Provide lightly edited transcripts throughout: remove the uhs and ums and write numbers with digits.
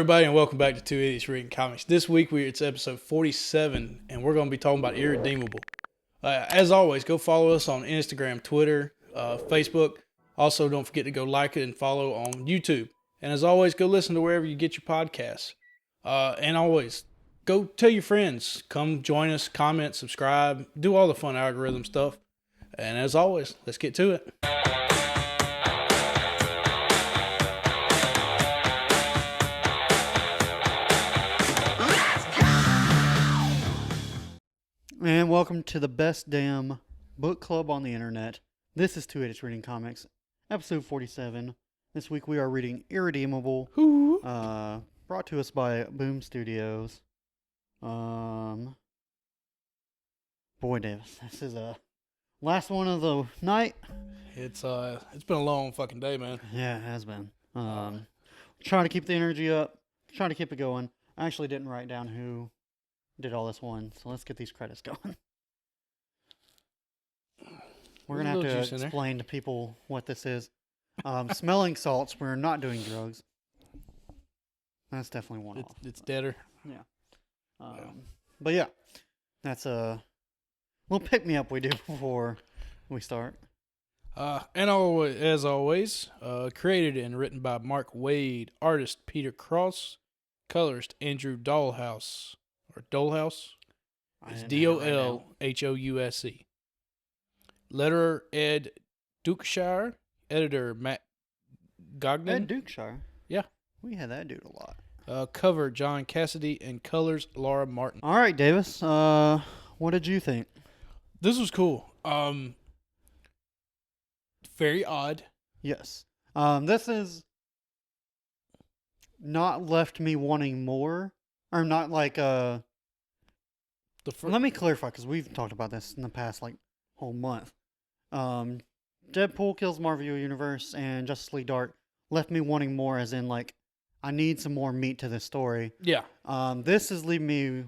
everybody, and welcome back to Two Idiots Reading Comics. This week, it's episode 47, and we're going to be talking about Irredeemable. As always, go follow us on Instagram, Twitter, Facebook. Also, don't forget to go like it and follow on YouTube. And as always, go listen to wherever you get your podcasts. And always, go tell your friends. Come join us, comment, subscribe, do all the fun algorithm stuff. And as always, let's get to it. And welcome to the best damn book club on the internet. This is Two Idiots Reading Comics, episode 47. This week we are reading Irredeemable, brought to us by Boom Studios. Boy, Davis, this is the last one of the night. It's been a long fucking day, man. Yeah, it has been. Trying to keep the energy up, trying to keep it going. I actually didn't write down who did all this one, so let's get these credits going. We're gonna have to explain to people what this is. Smelling salts, we're not doing drugs. That's definitely one off. It's deader. Yeah. But yeah, that's a little pick me up we do before we start. And as always, created and written by Mark Wade, artist Peter Cross, colorist Andrew Dollhouse. Or Dollhouse. It's Dolhouse. Letterer Ed Dukeshire. Editor Matt Gogden. Ed Dukeshire? Yeah. We had that dude a lot. Cover John Cassidy and colors Laura Martin. All right, Davis. What did you think? This was cool. Very odd. Yes. This is not left me wanting more. Or not like, let me clarify, because we've talked about this in the past, whole month. Deadpool Kills Marvel Universe and Justice League Dark left me wanting more, as in, I need some more meat to this story. Yeah. This is leaving me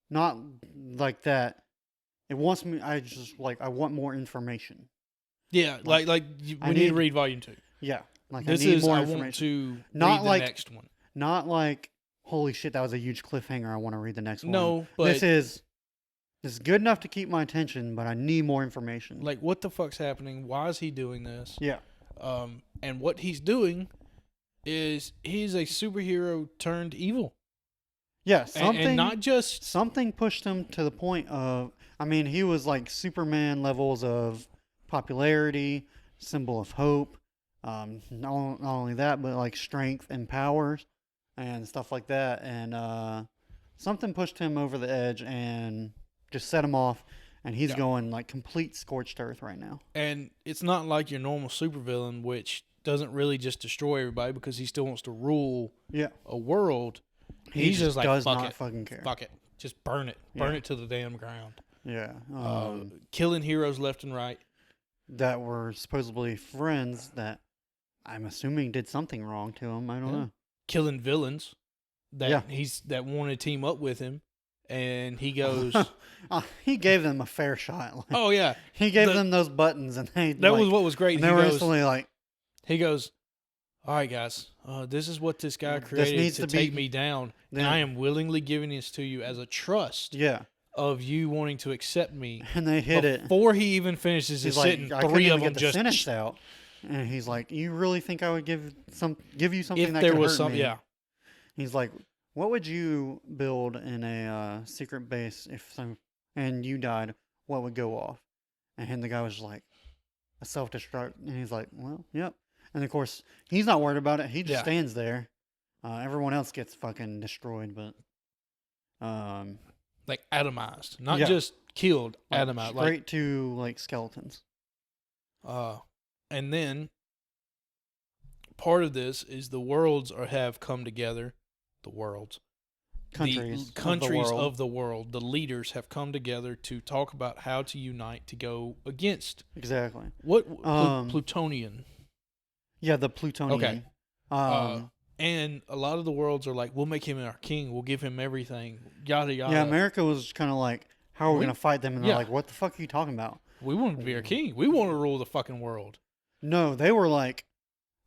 not like that. It wants me, I want more information. Yeah, we need to read Volume 2. Yeah. I need more information. Want to not read the next one. Not like, holy shit, that was a huge cliffhanger, I want to read the next one. No, but this is good enough to keep my attention, but I need more information. What the fuck's happening? Why is he doing this? Yeah. And what he's doing is he's a superhero turned evil. Yeah, and not just something pushed him to the point of, he was like Superman levels of popularity, symbol of hope. Not only that, but strength and powers and stuff like that. And something pushed him over the edge and just set him off. And he's going complete scorched earth right now. And it's not like your normal supervillain, which doesn't really just destroy everybody because he still wants to rule a world. He just does fuck not it. Fucking care. Fuck it. Just burn it. Burn it to the damn ground. Yeah. Killing heroes left and right. That were supposedly friends that I'm assuming did something wrong to him. I don't know. Killing villains that want to team up with him, and he goes. He gave them a fair shot. Oh yeah, he gave them those buttons, and that was what was great. And they were instantly he goes, "All right, guys, this is what this guy created to take me down, and I am willingly giving this to you as a trust." Yeah. Of you wanting to accept me, and they hit it before he even finishes his sentence. Three of them just finished out, and he's like, "You really think I would give you something if that there could was hurt some?" me?" Yeah. He's like, "What would you build in a secret base and you died? What would go off?" And the guy was like, "A self-destruct," and he's like, "Well, yep." And of course, he's not worried about it. He just stands there. Everyone else gets fucking destroyed, but atomized, not just killed, atomized, straight to skeletons. And then part of this is the worlds have come together. The worlds, countries of the world, the leaders have come together to talk about how to unite to go against what Plutonian. Yeah, the Plutonian. Okay. And a lot of the worlds are like, we'll make him our king. We'll give him everything. Yada, yada. Yeah, America was kind of like, how are we going to fight them? And they're like, what the fuck are you talking about? We want him to be our king. We want to rule the fucking world. No, they were like,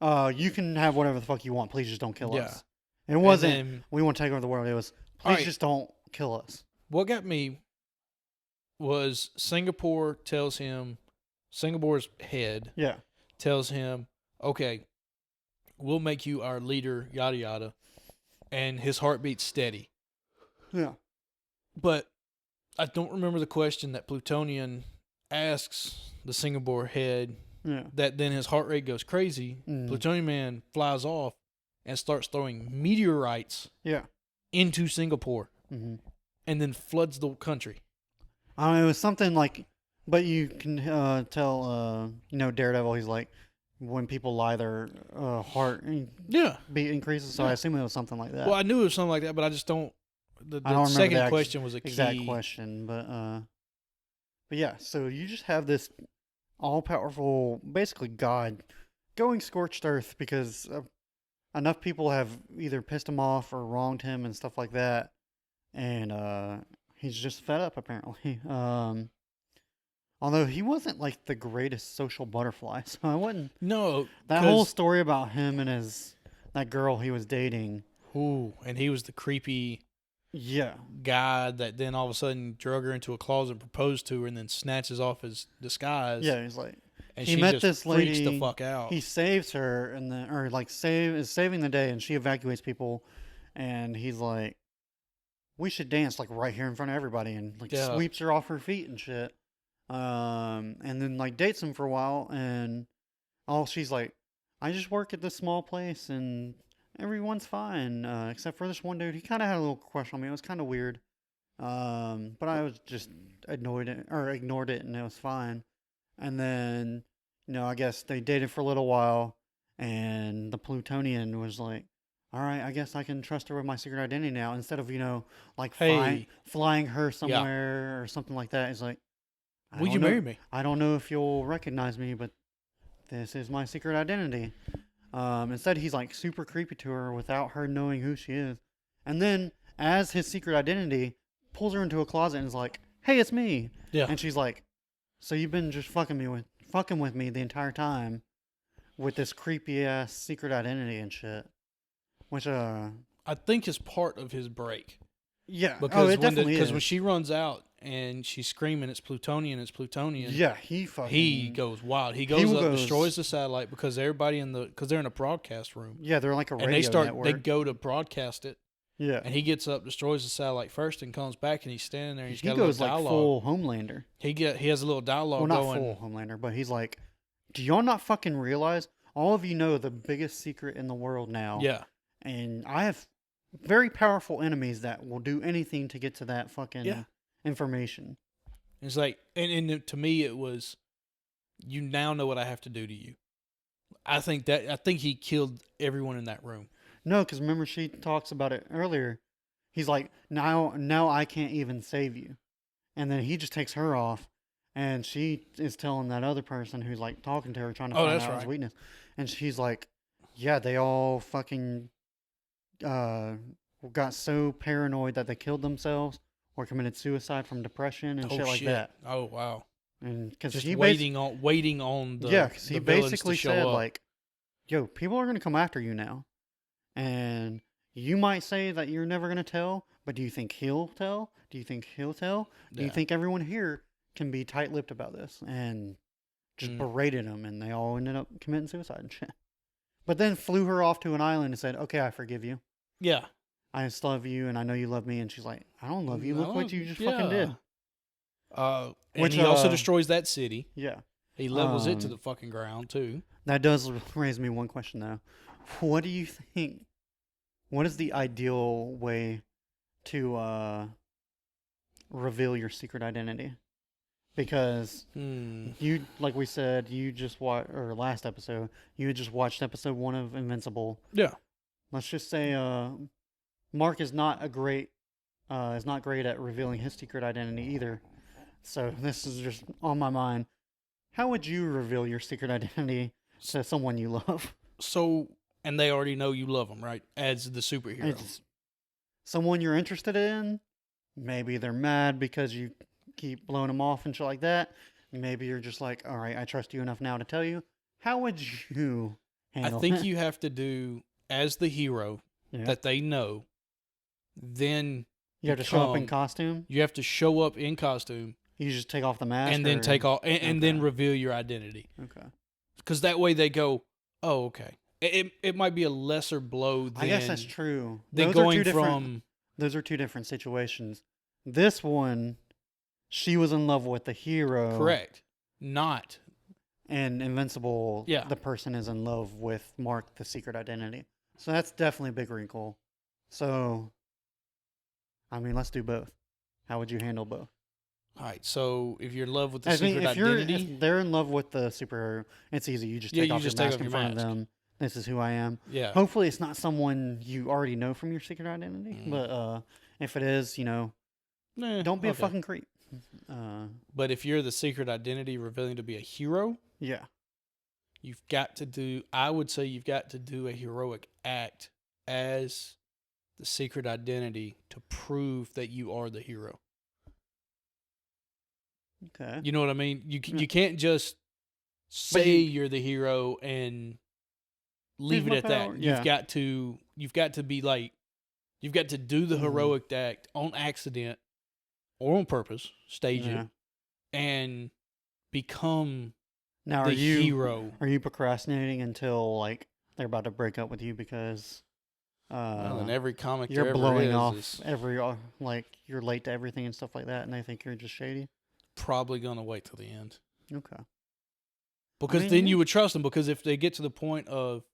you can have whatever the fuck you want. Please just don't kill us. It wasn't, then, we want to take over the world. It was, please Alright. just don't kill us. what got me was Singapore's head Yeah. tells him, okay, we'll make you our leader, yada yada. And his heartbeat's steady. Yeah. But I don't remember the question that Plutonian asks the Singapore head, Yeah. that then his heart rate goes crazy. Plutonian Man flies off and starts throwing meteorites Yeah. into Singapore Mm-hmm. and then floods the country. I mean, it was something like, but you can tell, Daredevil, he's like, when people lie, their heart Yeah. beat increases. So I Yeah. assume it was something like that. Well, I knew it was something like that, but I just don't. The I don't remember second the question was a exact key. question, but yeah. So you just have this all-powerful, basically God, going scorched earth because enough people have either pissed him off or wronged him and stuff like that, and he's just fed up apparently. Although he wasn't like the greatest social butterfly, so I wouldn't. No. That whole story about him and that girl he was dating. Ooh, and he was the creepy Yeah. guy that then all of a sudden drug her into a closet, proposed to her, and then snatches off his disguise. Yeah, he's like, and he she met just this freaks lady. the fuck out. He saves her, and then is saving the day, and she evacuates people, and he's like, we should dance like right here in front of everybody, and like Yeah. sweeps her off her feet and shit. And then like dates him for a while, and she's like, I just work at this small place, and everyone's fine, except for this one dude. He kind of had a little crush on me. It was kind of weird. But I was just ignored it, and it was fine. And then, I guess they dated for a little while, and the Plutonian was like, all right, I guess I can trust her with my secret identity now, instead of, like Hey. flying her somewhere or something like that. He's like, Will you marry me? I don't know if you'll recognize me, but this is my secret identity. Instead, he's like super creepy to her without her knowing who she is. And then, as his secret identity, pulls her into a closet and is like, hey, it's me. Yeah. And she's like, so you've been just fucking with me the entire time with this creepy ass secret identity and shit. Which, I think is part of his break. Yeah. Because it definitely is. when she runs out and she's screaming, it's Plutonian. Yeah, he goes wild. He goes up, destroys the satellite because everybody because they're in a broadcast room. Yeah, they're like a radio And network. they go to broadcast it. Yeah. And he gets up, destroys the satellite first, and comes back, and he's standing there. And he got goes a little like dialogue. full Homelander. He has a little dialogue Well, not going. full Homelander, but he's like, do y'all not fucking realize all of you know the biggest secret in the world now? Yeah. And I have very powerful enemies that will do anything to get to that fucking information. It's like, and to me, it was, you now know what I have to do to you. I think he killed everyone in that room. No, because remember she talks about it earlier. He's like, now I can't even save you. And then he just takes her off, and she is telling that other person who's like talking to her, trying to find out his weakness. And she's like, yeah, they all fucking got so paranoid that they killed themselves or committed suicide from depression and shit like that. Oh wow! And because just he waiting on the because he the villains basically to show said up. like, yo, people are gonna come after you now, and you might say that you're never gonna tell, but do you think he'll tell? Do you think he'll tell? Do you think everyone here can be tight-lipped about this? And just berated him, and they all ended up committing suicide and shit. But then flew her off to an island and said, okay, I forgive you. Yeah. I still love you, and I know you love me. And she's like, I don't love you. Look what you just fucking did. And he also destroys that city. Yeah. He levels it to the fucking ground, too. That does raise me one question, though. What do you think? What is the ideal way to reveal your secret identity? Because you, like we said, you just watched, or last episode, you had just watched episode 1 of Invincible. Yeah. Let's just say Mark is not great at revealing his secret identity either. So this is just on my mind. How would you reveal your secret identity to someone you love? So, and they already know you love them, right? As the superhero. It's someone you're interested in. Maybe they're mad because you keep blowing them off and shit like that. Maybe you're just like, all right, I trust you enough now to tell you. How would you handle I think that? you have to do, as the hero, Yeah. that they know, then You have to show up in become- costume. you have to show up in costume You just take off the mask, and then or- take off and then Okay. reveal your identity. Okay. Because that way they go, oh, okay. It might be a lesser blow than I guess that's true. than Those are going two different. from Those are two different situations. This one, she was in love with the hero. correct, not And Invincible, Yeah. the person is in love with Mark, the secret identity. So that's definitely a big wrinkle. So, I mean, let's do both. How would you handle both? all right. So if you're in love with the I mean, secret identity, if they're in love with the superhero, it's easy. You just Yeah, take you off just your take mask off in your front mask. of them. This is who I am. yeah, Hopefully, it's not someone you already know from your secret identity. Mhm. But if it is, Nah, don't be a okay. fucking creep. But if you're the secret identity revealing to be a hero, Yeah. you've got to do. I would say you've got to do a heroic act as the secret identity to prove that you are the hero. Okay. You know what I mean? You Yeah. you can't just say you- you're the hero and leave it my at that. power. You've got to be like, you've got to do the Mhm. heroic act on accident or on purpose, stage Yeah. it, and become Now, the hero. are you procrastinating until like they're about to break up with you because Well, in every comic you're there ever blowing is off is every like you're late to everything and stuff like that, and they think you're just shady? probably gonna wait till the end. Okay. Because mean, then yeah. you would trust them. Because if they get to the point of,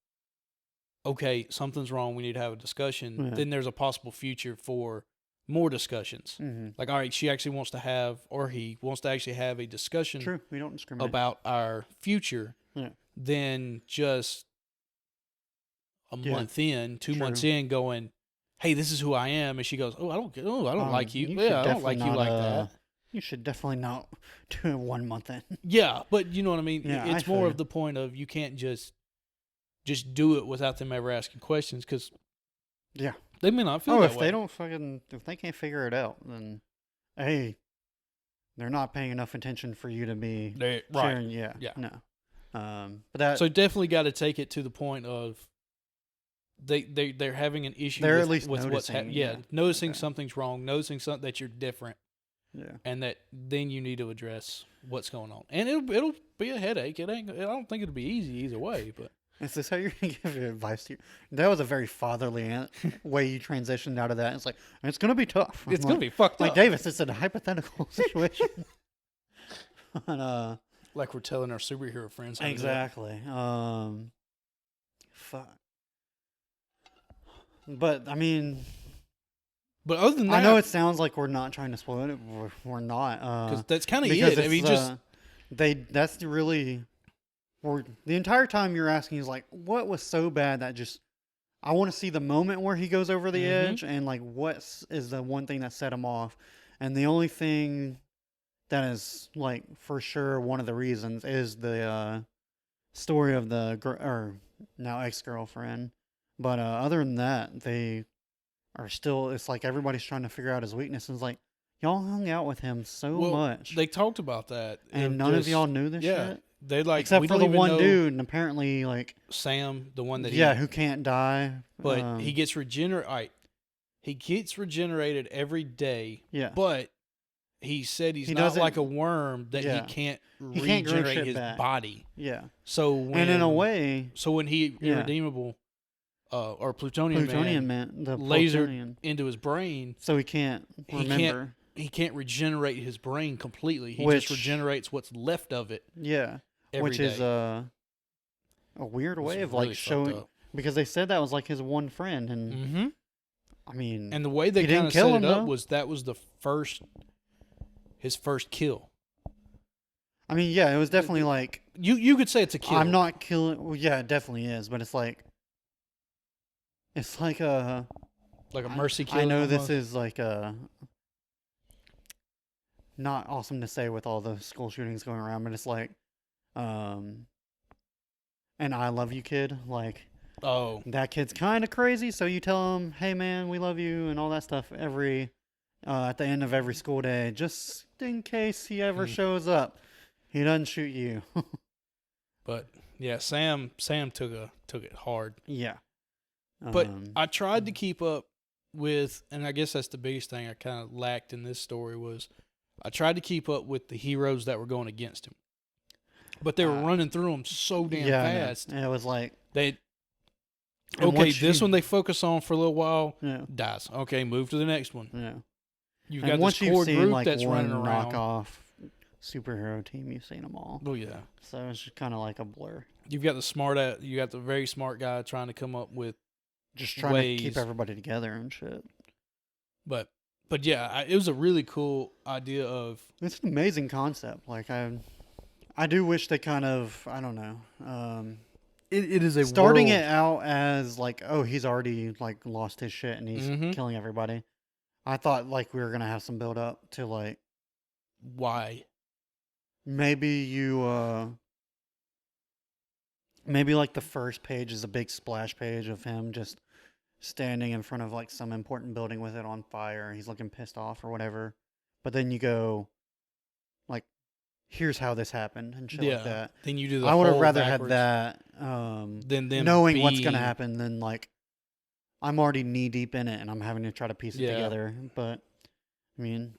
okay, something's wrong, we need to have a discussion, Yeah. then there's a possible future for more discussions. Mm-hmm. Like, all right, she actually wants to have, or he wants to actually have a discussion True. We don't discriminate. about our future. Yeah. Then just a Yeah. month in, 2 True. months in, going, hey, this is who I am, and she goes, oh, I don't like you. should Yeah, I don't definitely like you like not, that. You should definitely not do it 1 month in. Yeah, but you know what I mean. Yeah, I It's feel more you. of the point of you can't just do it without them ever asking questions, because Yeah. they may not feel Oh, that if way. if they can't figure it out, then hey, they're not paying enough attention for you to be Right. sharing. Yeah. Yeah. No. But that So definitely got to take it to the point of they're having an issue. They're with, at least with what's noticing, yeah, yeah. noticing Okay. something's wrong, noticing something that you're different, yeah. and that then you need to address what's going on. And it'll be a headache. It ain't. I don't think it'll be easy either way. But Is this how you're gonna give your advice to you? That was a very fatherly way you transitioned out of that. It's like it's gonna be tough. it's I'm gonna be fucked like up. Davis. It's a hypothetical situation. But, Like we're telling our superhero friends. how to do it. exactly. Fuck. But I mean, But other than that, I know it sounds like we're not trying to spoil it. We're not. because that's kind of Because it. I mean, it's, just that's really. The entire time you're asking is like, what was so bad that just. I want to see the moment where he goes over the Mhm. edge, and like what is the one thing that set him off, and the only thing that is like for sure one of the reasons is the story of the or now ex-girlfriend. But other than that, they are still. It's like everybody's trying to figure out his weaknesses. Like y'all hung out with him so well, much, they talked about that, and none of y'all knew this yeah. shit. They like Except we for don't the even one know dude, and apparently, like, Sam, the one that who can't die. but he gets regenerate. He gets regenerated every day, yeah, but he said he's He not doesn't- like a worm that yeah. he can't He can't grow regenerate shit his back. body. yeah. So when, And in a way, so when he Yeah. irredeemable, or plutonium, Plutonian man man, the lasered Plutonian, into his brain, so he can't He can't- remember. he can't regenerate his brain completely. He Which- just regenerates what's left of it. Yeah, Every which is day. a weird way It's of like really fucked showing up. because they said that was like his one friend, and Mm-hmm. I mean, And the way they He didn't kind of kill set him, it up though. was that was his first kill. yeah, it was definitely like You could say it's a kill. I'm not killing. Well, yeah, it definitely is, but it's like a. like a mercy kill. I know this almost. is like not awesome to say with all the school shootings going around, but it's like, an I love you kid. Like Oh, that kid's kind of crazy, so you tell him, "Hey man, we love you," and all that stuff every at the end of every school day, just in case he ever Hmm. shows up. He doesn't shoot you. but yeah, Sam took it hard. Yeah. But I tried to keep up with, and I guess that's the biggest thing I kind of lacked in this story was I tried to keep up with the heroes that were going against him. But they were running through them so damn fast. And it was like this one they focus on for a little while, dies. Okay, move to the next one. Yeah. You've got this core group like that's running around. Knockoff superhero team, you've seen them all. Oh yeah. So it's just kind of like a blur. You've got you got the very smart guy trying to come up with just trying to keep everybody together and shit. But yeah, it was a really cool idea of. It's an amazing concept. Like I do wish they kind of, I don't know. It is a starting world. It out as like, oh, he's already like lost his shit and he's killing everybody. I thought like we were gonna have some build up to like why. Maybe maybe like the first page is a big splash page of him just standing in front of like some important building with it on fire. He's looking pissed off or whatever. But then you go like, here's how this happened and shit like that. Then you do the I would have rather backwards. had that than them knowing what's gonna happen than like I'm already knee deep in it and I'm having to try to piece it together. But I mean,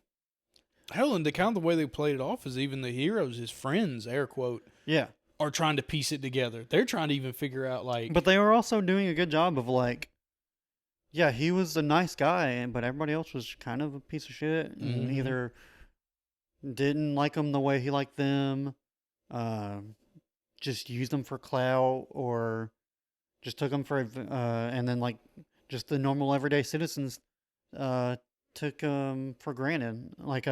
hell, and the way they played it off is even the heroes, his friends, air quote, are trying to piece it together. They're trying to even figure out like. But they were also doing a good job of like, yeah, he was a nice guy, but everybody else was kind of a piece of shit and either didn't like him the way he liked them, just used them for clout, or just took them for, and then like just the normal everyday citizens took for granted. Like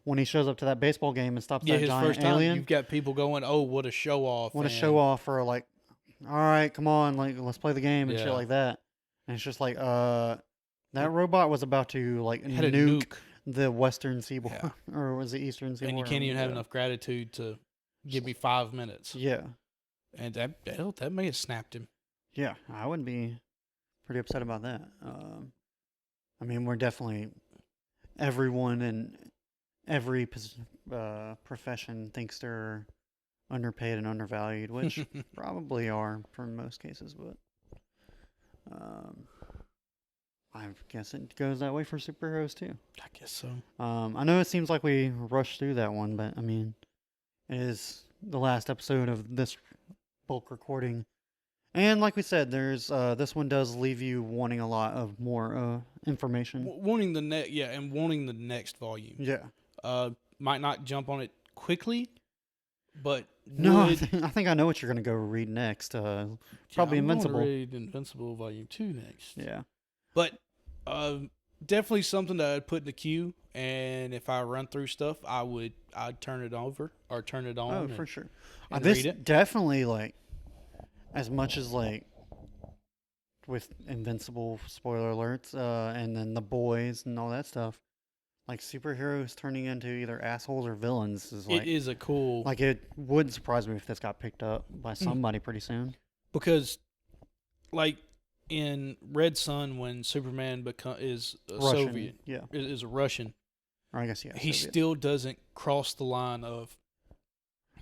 when he shows up to that baseball game and stops that his giant first time, alien, you've got people going, "Oh, what a show off!" What a show off, or like, all right, come on, like let's play the game and shit like that. And it's just like, that robot was about to like nuke the Western Seaboard, or was it Eastern Seaboard? And you can't even have enough gratitude to give me 5 minutes. Yeah, and that may have snapped him. Yeah, I would be pretty upset about that. I mean, we're definitely everyone in every profession thinks they're underpaid and undervalued, which probably are for most cases, but I guess it goes that way for superheroes too. I guess so. I know it seems like we rushed through that one, but I mean, it is the last episode of this bulk recording. And like we said, there's this one does leave you wanting a lot of more information. Wanting the next volume. Yeah. Might not jump on it quickly, but no, I think I know what you're gonna go read next. Probably Invincible. I'm gonna read Invincible Volume 2 next. Yeah. But definitely something that I'd put in the queue, and if I run through stuff, I'd turn it over or turn it on. Oh, for sure. And this read it. Definitely like. As much as like with Invincible, spoiler alerts, and then The Boys and all that stuff, like superheroes turning into either assholes or villains is like, it is a cool. Like it wouldn't surprise me if this got picked up by somebody pretty soon. Because, like in Red Sun, when Superman is a Russian, Soviet, is a Russian, or I guess he Soviet. Still doesn't cross the line of.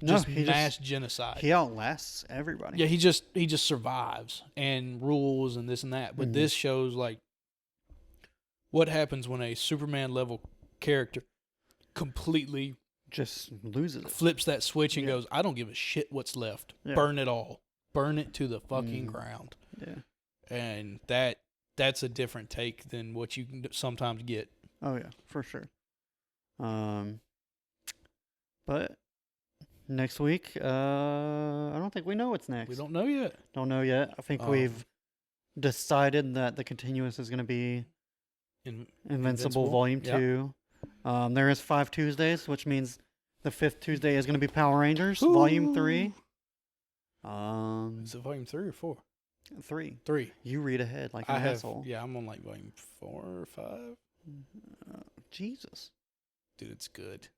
Mass genocide. He outlasts everybody. Yeah, he just survives and rules and this and that. But this shows like what happens when a Superman level character completely just loses it. Flips that switch and goes, I don't give a shit what's left. Yeah. Burn it all. Burn it to the fucking ground. Yeah. And that's a different take than what you can sometimes get. Oh yeah, for sure. But next week, I don't think we know what's next. We don't know yet. Don't know yet. I think we've decided that the continuous is going to be Invincible Volume 2. There is 5 Tuesdays, which means the 5th Tuesday is going to be Power Rangers Volume 3. Is it Volume 3 or 4? 3. 3. You read ahead like an asshole. Yeah, I'm on like Volume 4 or 5. Jesus. Dude, it's good.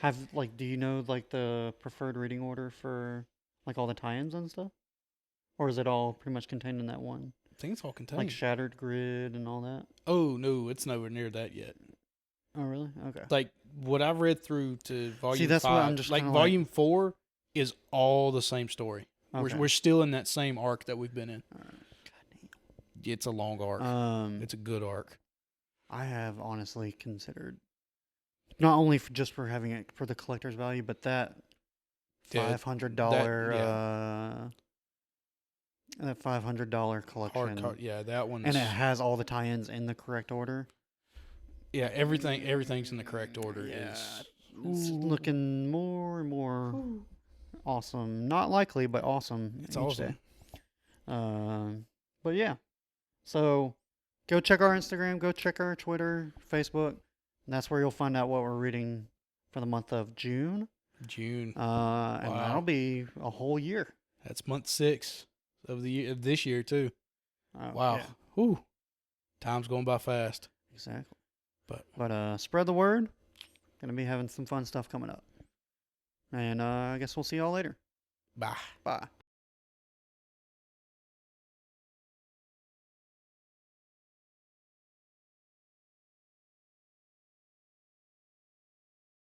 Do you know like the preferred reading order for like all the tie-ins and stuff? Or is it all pretty much contained in that one? I think it's all contained. Like Shattered Grid and all that? Oh, no, it's nowhere near that yet. Oh, really? Okay. Like what I've read through to Volume 5, what I'm just like Volume 4 is all the same story. Okay. We're still in that same arc that we've been in. it's a long arc. It's a good arc. I have honestly considered not only just for having it for the collector's value, but that $500 that $500 collection. Yeah, that one. And it has all the tie-ins in the correct order. Yeah, everything's in the correct order. Yeah, it's looking more and more awesome. Not likely, but awesome. It's awesome. But yeah, so go check our Instagram, go check our Twitter, Facebook. And that's where you'll find out what we're reading for the month of June. And that'll be a whole year. That's month 6 of this year too. Wow. Yeah. Whew. Time's going by fast. Exactly. But spread the word. Gonna be having some fun stuff coming up. And I guess we'll see y'all later. Bye. Bye.